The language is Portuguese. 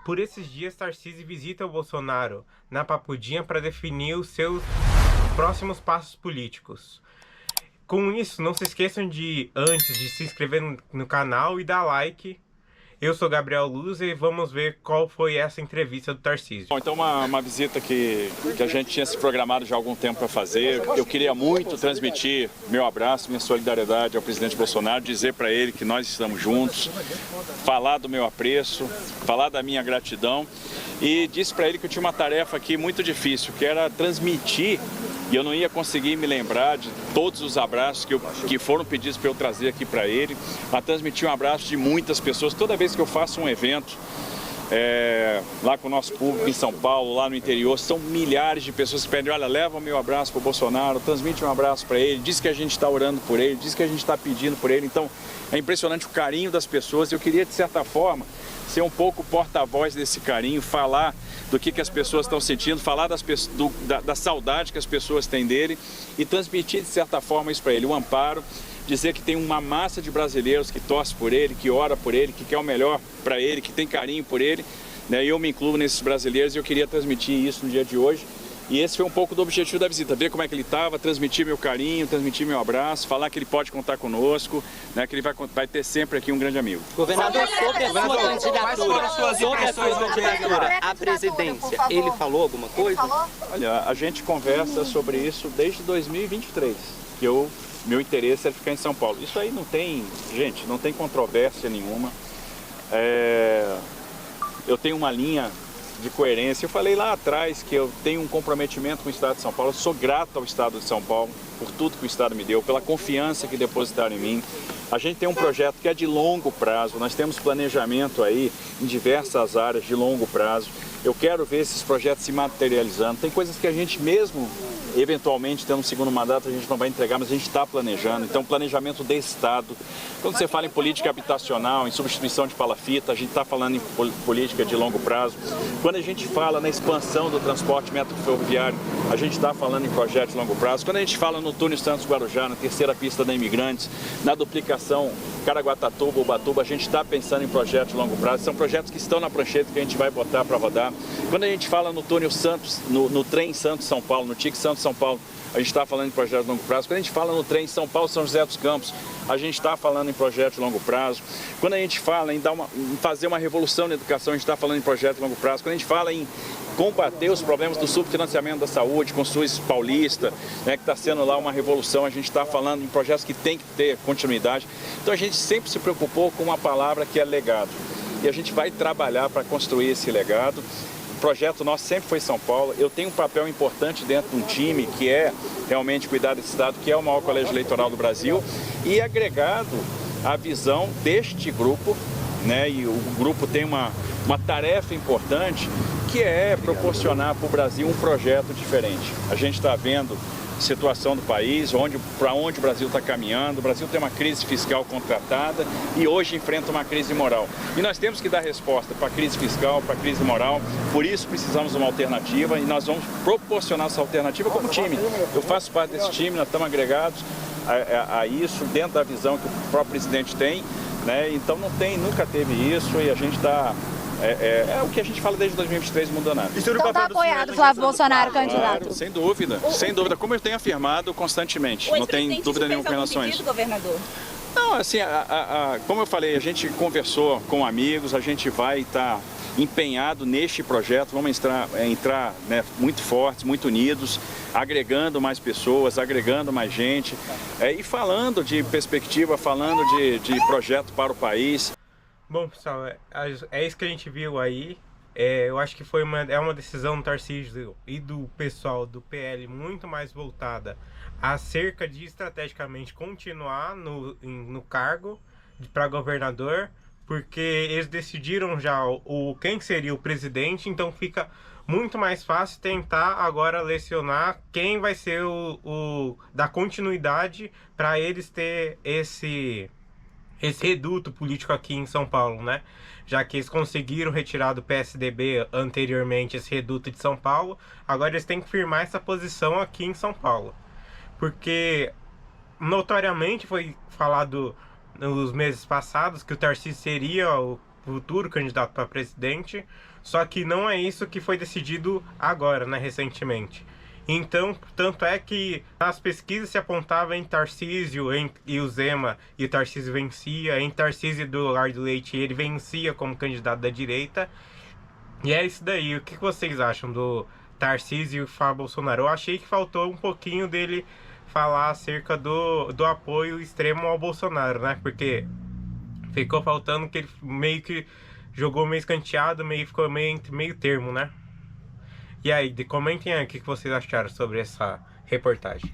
Por esses dias, Tarcísio visita o Bolsonaro na Papudinha para definir os seus próximos passos políticos. Com isso, não se esqueçam de, antes de se inscrever no canal e dar like. Eu sou Gabriel Luz e vamos ver qual foi essa entrevista do Tarcísio. Bom, então uma visita que a gente tinha se programado já há algum tempo para fazer. Eu queria muito transmitir meu abraço, minha solidariedade ao presidente Bolsonaro, dizer para ele que nós estamos juntos, falar do meu apreço, falar da minha gratidão e disse para ele que eu tinha uma tarefa aqui muito difícil, que era transmitir, e eu não ia conseguir me lembrar de todos os abraços que foram pedidos para eu trazer aqui para ele, mas transmitir um abraço de muitas pessoas. Toda vez que eu faço um evento lá com o nosso público em São Paulo, lá no interior, são milhares de pessoas que pedem: olha, leva o meu abraço para o Bolsonaro, transmite um abraço para ele, diz que a gente está orando por ele, diz que a gente está pedindo por ele. Então é impressionante o carinho das pessoas. Eu queria, de certa forma, ser um pouco porta-voz desse carinho, falar do que as pessoas estão sentindo, falar da saudade que as pessoas têm dele e transmitir, de certa forma, isso para ele, um amparo, dizer que tem uma massa de brasileiros que torce por ele, que ora por ele, que quer o melhor para ele, que tem carinho por ele, né? E eu me incluo nesses brasileiros e eu queria transmitir isso no dia de hoje. E esse foi um pouco do objetivo da visita, ver como é que ele estava, transmitir meu carinho, transmitir meu abraço, falar que ele pode contar conosco, né, que ele vai ter sempre aqui um grande amigo. Governador, sobre a sua candidatura à presidência, ele falou alguma coisa? Olha, a gente conversa sobre isso desde 2023, que meu interesse é ficar em São Paulo. Isso aí não tem, gente, não tem controvérsia nenhuma. Eu tenho uma linha de coerência. Eu falei lá atrás que eu tenho um comprometimento com o Estado de São Paulo. Eu sou grato ao Estado de São Paulo por tudo que o Estado me deu, pela confiança que depositaram em mim. A gente tem um projeto que é de longo prazo, nós temos planejamento aí em diversas áreas de longo prazo. Eu quero ver esses projetos se materializando. Tem coisas que a gente mesmo, eventualmente, tendo um segundo mandato, a gente não vai entregar, mas a gente está planejando. Então, planejamento de Estado. Quando você fala em política habitacional, em substituição de palafita, a gente está falando em política de longo prazo. Quando a gente fala na expansão do transporte ferroviário, a gente está falando em projetos de longo prazo. Quando a gente fala no túnel Santos-Guarujá, na terceira pista da Imigrantes, na duplicação Caraguatatuba-Ubatuba, a gente está pensando em projetos de longo prazo. São projetos que estão na prancheta que a gente vai botar para rodar. Quando a gente fala no túnel Santos, no trem Santos-São Paulo, no TIC Santos-São Paulo, a gente está falando em projetos de longo prazo. Quando a gente fala no trem São Paulo-São José dos Campos, a gente está falando em projetos de longo prazo. Quando a gente fala em fazer uma revolução na educação, a gente está falando em projetos de longo prazo. Quando a gente fala em combater os problemas do subfinanciamento da saúde com o SUS paulista, né, que está sendo lá uma revolução, a gente está falando em projetos que tem que ter continuidade. Então a gente sempre se preocupou com uma palavra que é legado. E a gente vai trabalhar para construir esse legado. O projeto nosso sempre foi São Paulo. Eu tenho um papel importante dentro de um time que é realmente cuidar desse estado, que é o maior colégio eleitoral do Brasil, e agregado à visão deste grupo, né? E o grupo tem uma tarefa importante, que é proporcionar para o Brasil um projeto diferente. A gente está vendo a situação do país, para onde o Brasil está caminhando. O Brasil tem uma crise fiscal contratada e hoje enfrenta uma crise moral. E nós temos que dar resposta para a crise fiscal, para a crise moral. Por isso precisamos de uma alternativa e nós vamos proporcionar essa alternativa como time. Eu faço parte desse time, nós estamos agregados a isso, dentro da visão que o próprio presidente tem, né? Então nunca teve isso e a gente está... É o que a gente fala desde 2023, não mudou nada. Então está apoiado Flávio Bolsonaro, candidato? Claro, sem dúvida, sem dúvida. Como eu tenho afirmado constantemente, não tem dúvida nenhuma com relação a isso. Governador? Não, assim, como eu falei, a gente conversou com amigos, a gente vai estar empenhado neste projeto, vamos entrar né, muito fortes, muito unidos, agregando mais pessoas, agregando mais gente e falando de perspectiva, falando de projeto para o país. Bom, pessoal, é isso que a gente viu aí. Eu acho que foi uma decisão do Tarcísio e do pessoal do PL muito mais voltada acerca de estrategicamente continuar no cargo para governador, porque eles decidiram já quem seria o presidente, então fica muito mais fácil tentar agora lecionar quem vai ser dar continuidade para eles ter esse reduto político aqui em São Paulo, né? Já que eles conseguiram retirar do PSDB anteriormente esse reduto de São Paulo, agora eles têm que firmar essa posição aqui em São Paulo. Porque notoriamente foi falado nos meses passados que o Tarcísio seria futuro candidato para presidente, só que não é isso que foi decidido agora, né, recentemente. Então, tanto é que nas pesquisas se apontava em Tarcísio e o Zema, e o Tarcísio vencia, em Tarcísio do Eduardo Leite ele vencia como candidato da direita. E é isso daí. O que vocês acham do Tarcísio e Fábio Bolsonaro? Eu achei que faltou um pouquinho dele falar acerca do apoio extremo ao Bolsonaro, né? Porque ficou faltando que ele meio que jogou meio escanteado, ficou meio termo, né? E aí, comentem aí o que vocês acharam sobre essa reportagem.